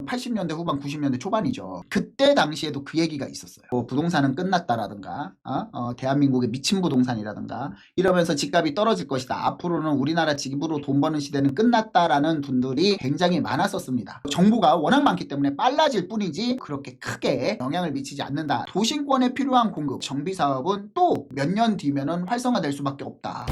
80년대 후반 90년대 초반이죠. 그때 당시에도 그 얘기가 있었어요. 뭐 부동산은 끝났다라든가 대한민국의 미친 부동산이라든가 이러면서 집값이 떨어질 것이다. 앞으로는 우리나라 집으로 돈 버는 시대는 끝났다라는 분들이 굉장히 많았었습니다. 정보가 워낙 많기 때문에 빨라질 뿐이지 그렇게 크게 영향을 미치지 않는다. 도심권에 필요한 공급, 정비사업은 또 몇 년 뒤면은 활성화될 수밖에 없다.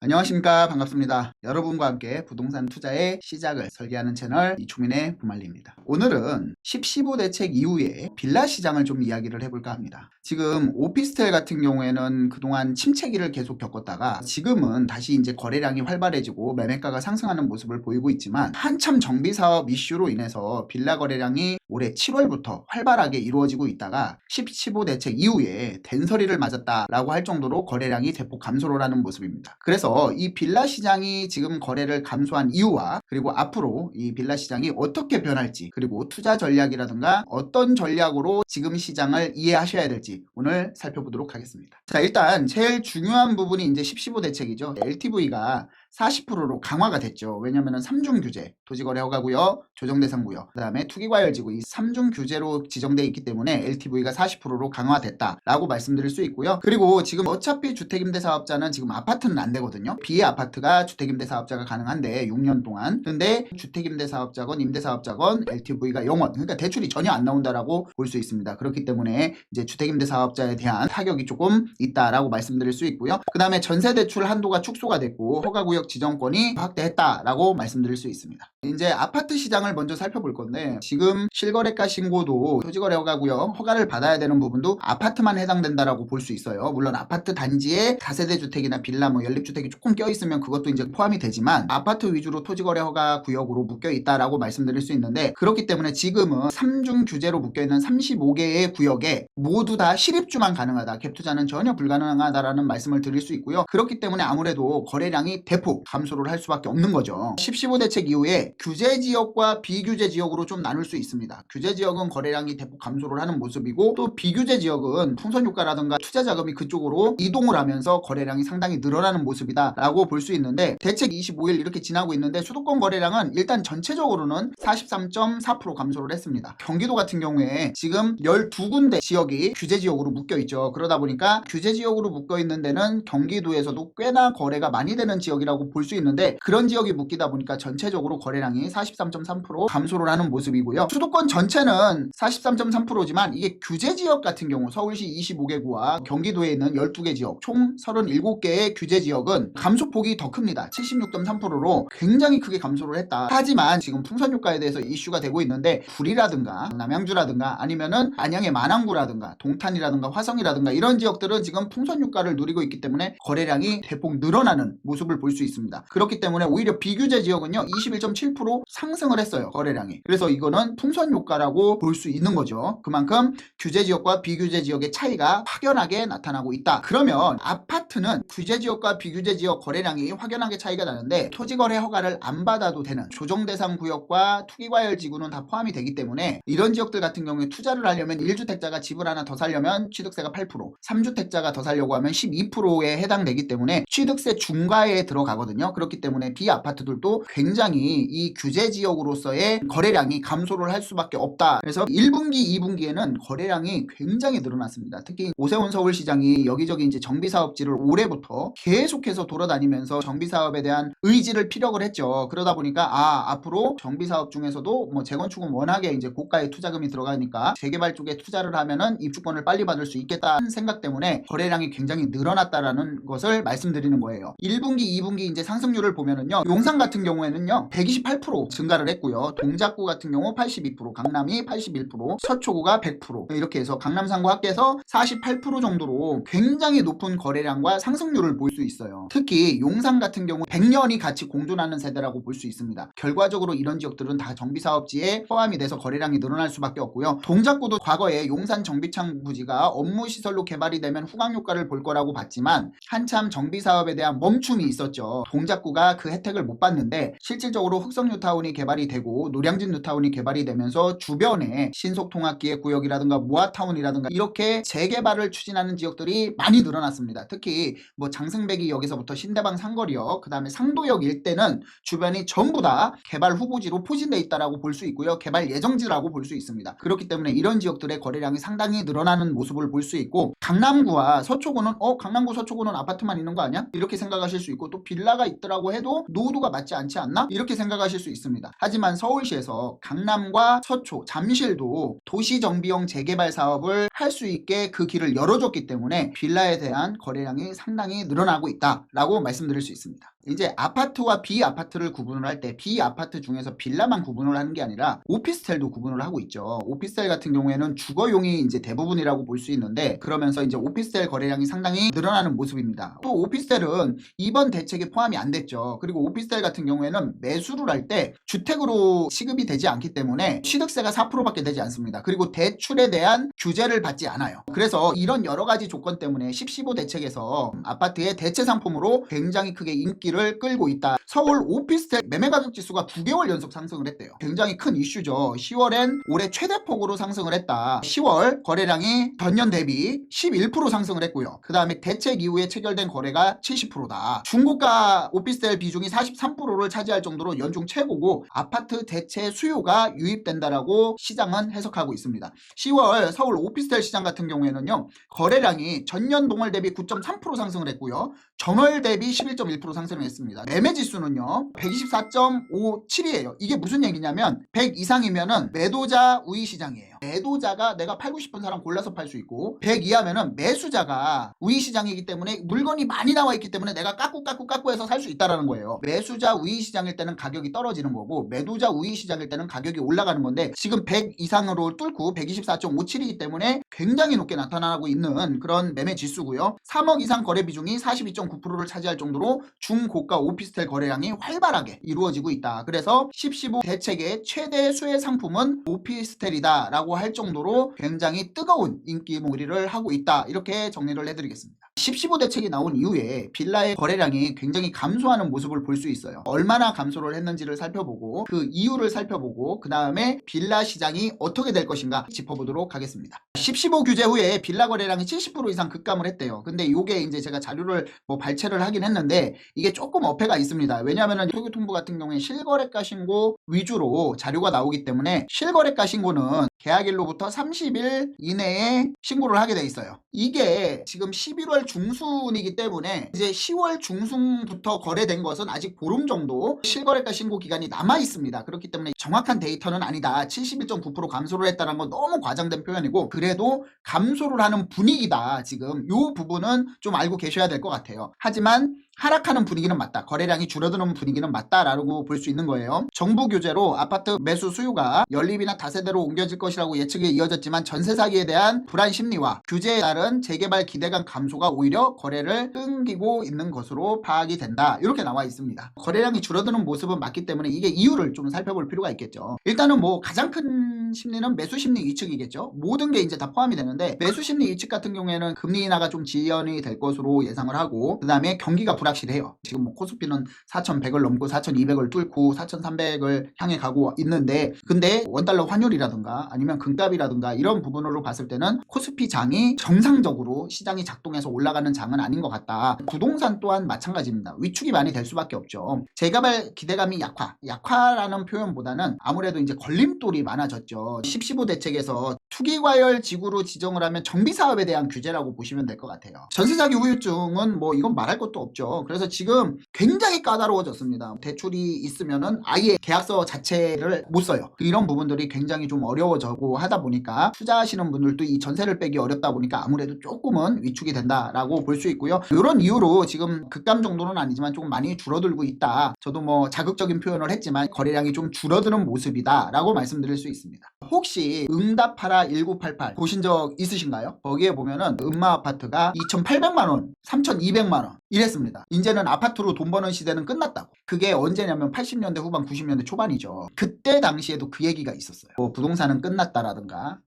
안녕하십니까, 반갑습니다. 여러분과 함께 부동산 투자의 시작을 설계하는 채널 이초민의 부말리입니다. 오늘은 10.15 대책 이후에 빌라 시장을 좀 이야기를 해볼까 합니다. 지금 오피스텔 같은 경우에는 그동안 침체기를 계속 겪었다가 지금은 다시 이제 거래량이 활발해지고 매매가가 상승하는 모습을 보이고 있지만 한참 정비사업 이슈로 인해서 빌라 거래량이 올해 7월부터 활발하게 이루어지고 있다가 10.15 대책 이후에 된서리를 맞았다라고 할 정도로 거래량이 대폭 감소를 하는 모습입니다. 그래서 이 빌라 시장이 지금 거래를 감소한 이유와 그리고 앞으로 이 빌라 시장이 어떻게 변할지 그리고 투자 전략이라든가 어떤 전략으로 지금 시장을 이해하셔야 될지 오늘 살펴보도록 하겠습니다. 자, 일단 제일 중요한 부분이 이제 10.15 대책이죠. LTV가 40%로 강화가 됐죠. 왜냐하면 3중 규제, 토지거래 허가구역, 조정대상구역, 그 다음에 투기과열지구 이 3중 규제로 지정되어 있기 때문에 LTV가 40%로 강화됐다라고 말씀드릴 수 있고요. 그리고 지금 어차피 주택임대사업자는 지금 아파트는 안 되거든요. 비아파트가 주택임대사업자가 가능한데 6년 동안. 근데 주택임대사업자건 임대사업자건 LTV가 0원, 그러니까 대출이 전혀 안 나온다라고 볼 수 있습니다. 그렇기 때문에 이제 주택임대사업자에 대한 타격이 조금 있다라고 말씀드릴 수 있고요. 그 다음에 전세대출 한도가 축소가 됐고 허가구역 지정권이 확대했다라고 말씀드릴 수 있습니다. 이제 아파트 시장을 먼저 살펴볼 건데 지금 실거래가 신고도 토지거래 허가구역 허가를 받아야 되는 부분도 아파트만 해당된다라고 볼 수 있어요. 물론 아파트 단지에 다세대 주택이나 빌라 뭐 연립주택이 조금 껴있으면 그것도 이제 포함이 되지만 아파트 위주로 토지거래 허가구역으로 묶여있다라고 말씀드릴 수 있는데 그렇기 때문에 지금은 3중 규제로 묶여있는 35개의 구역에 모두 다 실입주만 가능하다. 갭투자는 전혀 불가능하다라는 말씀을 드릴 수 있고요. 그렇기 때문에 아무래도 거래량이 대폭 감소를 할 수밖에 없는 거죠. 10.15 대책 이후에 규제 지역과 비규제 지역으로 좀 나눌 수 있습니다. 규제 지역은 거래량이 대폭 감소를 하는 모습이고 또 비규제 지역은 풍선유가라든가 투자 자금이 그쪽으로 이동을 하면서 거래량이 상당히 늘어나는 모습이다 라고 볼 수 있는데 대책 25일 이렇게 지나고 있는데 수도권 거래량은 일단 전체적으로는 43.4% 감소를 했습니다. 경기도 같은 경우에 지금 12군데 지역이 규제 지역으로 묶여 있죠. 그러다 보니까 규제 지역으로 묶여 있는 데는 경기도에서도 꽤나 거래가 많이 되는 지역이라고 볼 수 있는데 그런 지역이 묶이다 보니까 전체적으로 거래량이 43.3% 감소를 하는 모습이고요. 수도권 전체는 43.3%지만 이게 규제 지역 같은 경우 서울시 25개구와 경기도에 있는 12개 지역 총 37개의 규제 지역은 감소폭이 더 큽니다. 76.3%로 굉장히 크게 감소를 했다. 하지만 지금 풍선유가에 대해서 이슈가 되고 있는데 구리라든가 남양주라든가 아니면은 안양의 만안구라든가 동탄이라든가 화성이라든가 이런 지역들은 지금 풍선유가를 누리고 있기 때문에 거래량이 대폭 늘어나는 모습을 볼 수 있습니다. 그렇기 때문에 오히려 비규제 지역은요 21.7% 상승을 했어요. 거래량이. 그래서 이거는 풍선유가라고 볼 수 있는 거죠. 그만큼 규제 지역과 비규제 지역의 차이가 확연하게 나타나고 있다. 그러면 아파트는 규제 지역과 비규제 지역 거래량이 확연하게 차이가 나는데 토지거래 허가를 안 받아도 되는 조정대상 구역과 투기과열지구는 다 포함이 되기 때문에 이런 지역들 같은 경우에 투자를 하려면 1주택자가 집을 하나 더 살려면 취득세가 8%, 3주택자가 더 살려고 하면 12%에 해당되기 때문에 취득세 중과에 들어가거든요. 그렇기 때문에 비아파트들도 굉장히 이 규제 지역으로서의 거래량이 감소를 할 수밖에 없다. 그래서 1분기, 2분기에는 거래량이 굉장히 늘어났습니다. 특히 오세훈 서울시장이 여기저기 이제 정비사업지를 올해부터 계속해서 돌아다니면서 정비사업에 대한 의지를 피력을 했죠. 그러다 보니까 앞으로 정비사업 중에서도 뭐 재건축은 워낙에 이제 고가의 투자금이 들어가니까 재개발 쪽에 투자를 하면은 입주권을 빨리 받을 수 있겠다는 생각 때문에 거래량이 굉장히 늘어났다라는 것을 말씀드리는 거예요. 1분기, 2분기 이제 상승률을 보면은요. 용산 같은 경우에는요. 128% 증가를 했고요. 동작구 같은 경우 82%, 강남이 81%, 서초구가 100% 이렇게 해서 강남 상구 합계해서 48% 정도로 굉장히 높은 거래량과 상승률을 볼 수 있어요. 특히 용산 같은 경우 100년이 같이 공존하는 세대라고 볼 수 있습니다. 결과적으로 이런 지역들은 다 정비사업지에 포함이 돼서 거래량이 늘어날 수밖에 없고요. 동작구도 과거에 용산 정비창 부지가 업무시설로 개발이 되면 후광효과를 볼 거라고 봤지만 한참 정비사업에 대한 멈춤이 있었죠. 있어서 동작구가 그 혜택을 못 받는데 실질적으로 흑성 뉴타운이 개발이 되고 노량진 뉴타운이 개발이 되면서 주변에 신속통합기획구역이라든가 모아타운이라든가 이렇게 재개발을 추진하는 지역들이 많이 늘어났습니다. 특히 뭐 장승배기역에서부터 신대방 상거리역, 그 다음에 상도역 일대는 주변이 전부 다 개발 후보지로 포진돼 있다라고 볼 수 있고요. 개발 예정지라고 볼 수 있습니다. 그렇기 때문에 이런 지역들의 거래량이 상당히 늘어나는 모습을 볼 수 있고, 강남구와 서초구는 강남구 서초구는 아파트만 있는 거 아니야? 이렇게 생각하실 수 있고, 또 빌라가 있더라고 해도 노후도가 맞지 않지 않나? 이렇게 생각하실 수 있습니다. 하지만 서울시에서 강남과 서초, 잠실도 도시정비용 재개발 사업을 할 수 있게 그 길을 열어줬기 때문에 빌라에 대한 거래량이 상당히 늘어나고 있다라고 말씀드릴 수 있습니다. 이제 아파트와 비아파트를 구분을 할 때 비아파트 중에서 빌라만 구분을 하는 게 아니라 오피스텔도 구분을 하고 있죠. 오피스텔 같은 경우에는 주거용이 이제 대부분이라고 볼 수 있는데, 그러면서 이제 오피스텔 거래량이 상당히 늘어나는 모습입니다. 또 오피스텔은 이번 대책에 포함이 안 됐죠. 그리고 오피스텔 같은 경우에는 매수를 할 때 주택으로 취급이 되지 않기 때문에 취득세가 4%밖에 되지 않습니다. 그리고 대출에 대한 규제를 받지 않아요. 그래서 이런 여러 가지 조건 때문에 10.15 대책에서 아파트의 대체 상품으로 굉장히 크게 인기를 끌고 있다. 서울 오피스텔 매매가격 지수가 9개월 연속 상승을 했대요. 굉장히 큰 이슈죠. 10월엔 올해 최대폭으로 상승을 했다. 10월 거래량이 전년 대비 11% 상승을 했고요. 그 다음에 대책 이후에 체결된 거래가 70%다. 중고가 오피스텔 비중이 43%를 차지할 정도로 연중 최고고, 아파트 대체 수요가 유입된다라고 시장은 해석하고 있습니다. 10월 서울 오피스텔 시장 같은 경우에는요, 거래량이 전년 동월 대비 9.3% 상승을 했고요. 전월 대비 11.1% 상승을 했습니다. 매매 지수는요 124.57이에요. 이게 무슨 얘기냐면 100 이상이면은 매도자 우위 시장이에요. 매도자가 내가 팔고 싶은 사람 골라서 팔 수 있고, 100 이하면은 매수자가 우위 시장이기 때문에 물건이 많이 나와 있기 때문에 내가 깎고 해서 살 수 있다라는 거예요. 매수자 우위 시장일 때는 가격이 떨어지는 거고, 매도자 우위 시장일 때는 가격이 올라가는 건데, 지금 100 이상으로 뚫고 124.57이기 때문에 굉장히 높게 나타나고 있는 그런 매매 지수고요. 3억 이상 거래 비중이 42.9%를 차지할 정도로 중고가 오피스텔 거래량이 활발하게 이루어지고 있다. 그래서 10.15 대책의 최대 수혜 상품은 오피스텔이다 라고 할 정도로 굉장히 뜨거운 인기몰이를 하고 있다. 이렇게 정리를 해드리겠습니다. 10.15 대책이 나온 이후에 빌라의 거래량이 굉장히 감소하는 모습을 볼 수 있어요. 얼마나 감소를 했는지를 살펴보고, 그 이유를 살펴보고, 그 다음에 빌라 시장이 어떻게 될 것인가 짚어보도록 하겠습니다. 10.15 규제 후에 빌라 거래량이 70% 이상 급감을 했대요. 근데 이게 이제 제가 자료를 발췌를 하긴 했는데, 이게 조금 어폐가 있습니다. 왜냐하면 토교통부 같은 경우에 실거래가 신고 위주로 자료가 나오기 때문에, 실거래가 신고는 계약일로부터 30일 이내에 신고를 하게 돼 있어요. 이게 지금 11월 중순이기 때문에 이제 10월 중순부터 거래된 것은 아직 보름 정도 실거래가 신고 기간이 남아 있습니다. 그렇기 때문에 정확한 데이터는 아니다. 71.9% 감소를 했다는 건 너무 과장된 표현이고, 그래도 감소를 하는 분위기다. 지금 이 부분은 좀 알고 계셔야 될 것 같아요. 하지만 하락하는 분위기는 맞다. 거래량이 줄어드는 분위기는 맞다라고 볼 수 있는 거예요. 정부 규제로 아파트 매수 수요가 연립이나 다세대로 옮겨질 것이라고 예측이 이어졌지만, 전세 사기에 대한 불안 심리와 규제에 따른 재개발 기대감 감소가 오히려 거래를 끊기고 있는 것으로 파악이 된다. 이렇게 나와 있습니다. 거래량이 줄어드는 모습은 맞기 때문에 이게 이유를 좀 살펴볼 필요가 있겠죠. 일단은 가장 큰 심리는 매수 심리 위축이겠죠. 모든 게 이제 다 포함이 되는데, 매수 심리 위축 같은 경우에는 금리 인하가 좀 지연이 될 것으로 예상을 하고, 그 다음에 경기가 불확실해요. 지금 코스피는 4,100을 넘고 4,200을 뚫고 4,300을 향해 가고 있는데, 근데 원달러 환율이라든가 아니면 금값이라든가 이런 부분으로 봤을 때는 코스피 장이 정상적으로 시장이 작동해서 올라가는 장은 아닌 것 같다. 부동산 또한 마찬가지입니다. 위축이 많이 될 수밖에 없죠. 재개발 기대감이 약화라는 표현보다는 아무래도 이제 걸림돌이 많아졌죠. 10.15 대책에서 투기과열 지구로 지정을 하면 정비사업에 대한 규제라고 보시면 될 것 같아요. 전세사기 후유증은 이건 말할 것도 없죠. 그래서 지금 굉장히 까다로워졌습니다. 대출이 있으면은 아예 계약서 자체를 못 써요. 이런 부분들이 굉장히 좀 어려워지고 하다 보니까 투자하시는 분들도 이 전세를 빼기 어렵다 보니까 아무래도 조금은 위축이 된다라고 볼 수 있고요. 이런 이유로 지금 급감 정도는 아니지만 조금 많이 줄어들고 있다. 저도 자극적인 표현을 했지만 거래량이 좀 줄어드는 모습이다라고 말씀드릴 수 있습니다. 혹시 응답하라 1988 보신 적 있으신가요? 거기에 보면은 음마 아파트가 2,800만 원, 3,200만 원 이랬습니다. 이제는 아파트로 돈 버는 시대는 끝났다고. 그게 언제냐면 80년대 후반 90년대 초반이죠. 그때 당시에도 그 얘기가 있었어요. 뭐 부동산은 끝났다라든가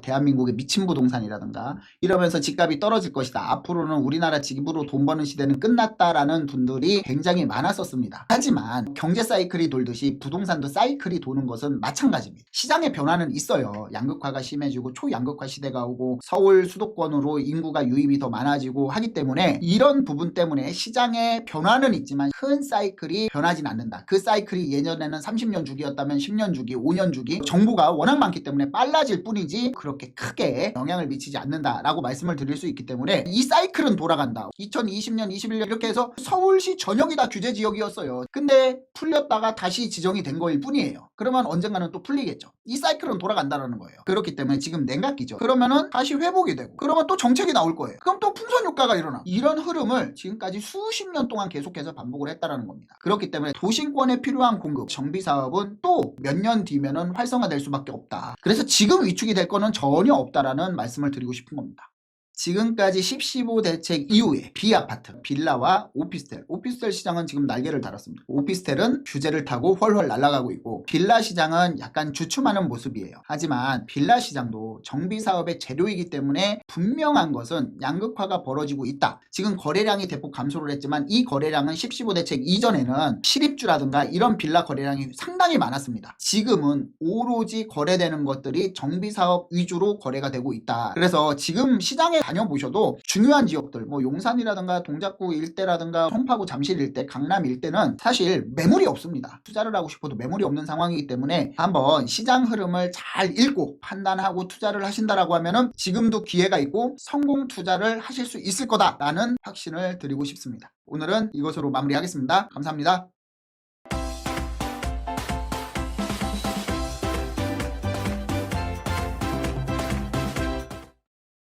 대한민국의 미친 부동산이라든가 이러면서 집값이 떨어질 것이다. 앞으로는 우리나라 집으로 돈 버는 시대는 끝났다라는 분들이 굉장히 많았었습니다. 하지만 경제 사이클이 돌듯이 부동산도 사이클이 도는 것은 마찬가지입니다. 시장의 변화는 있어요. 양극화가 심해지고 초양극화 시대가 오고 서울 수도권으로 인구가 유입이 더 많아지고 하기 때문에 이런 부분 때문에 시장의 변화는 있지만 큰 사이클이 변하진 않는다. 그 사이클이 예전에는 30년 주기였다면 10년 주기, 5년 주기 정보가 워낙 많기 때문에 빨라질 뿐이지 그렇게 크게 영향을 미치지 않는다라고 말씀을 드릴 수 있기 때문에 이 사이클은 돌아간다. 2020년, 21년 이렇게 해서 서울시 전역이 다 규제 지역이었어요. 근데 풀렸다가 다시 지정이 된 거일 뿐이에요. 그러면 언젠가는 또 풀리겠죠. 이 사이클은 돌아간다라는 거예요. 그렇기 때문에 지금 냉각기죠. 그러면은 다시 회복이 되고 그러면 또 정책이 나올 거예요. 그럼 또 풍선 효과가 일어나. 이런 흐름을 지금까지 수십 년 동안 계속해서 반복을 했다라는 겁니다. 그렇기 때문에 도심권에 필요한 공급, 정비 사업은 또 몇 년 뒤면은 활성화될 수밖에 없다. 그래서 지금 위축이 될 거는 전혀 없다라는 말씀을 드리고 싶은 겁니다. 지금까지 10.15 대책 이후에 비아파트, 빌라와 오피스텔 시장은 지금 날개를 달았습니다. 오피스텔은 규제를 타고 훨훨 날아가고 있고 빌라 시장은 약간 주춤하는 모습이에요. 하지만 빌라 시장도 정비사업의 재료이기 때문에 분명한 것은 양극화가 벌어지고 있다. 지금 거래량이 대폭 감소를 했지만 이 거래량은 10.15 대책 이전에는 실입주라든가 이런 빌라 거래량이 상당히 많았습니다. 지금은 오로지 거래되는 것들이 정비사업 위주로 거래가 되고 있다. 그래서 지금 시장에 다녀보셔도 중요한 지역들 뭐 용산이라든가 동작구 일대라든가 송파구 잠실 일대 강남 일대는 사실 매물이 없습니다. 투자를 하고 싶어도 매물이 없는 상황이기 때문에 한번 시장 흐름을 잘 읽고 판단하고 투자를 하신다라고 하면은 지금도 기회가 있고 성공 투자를 하실 수 있을 거다라는 확신을 드리고 싶습니다. 오늘은 이것으로 마무리하겠습니다. 감사합니다.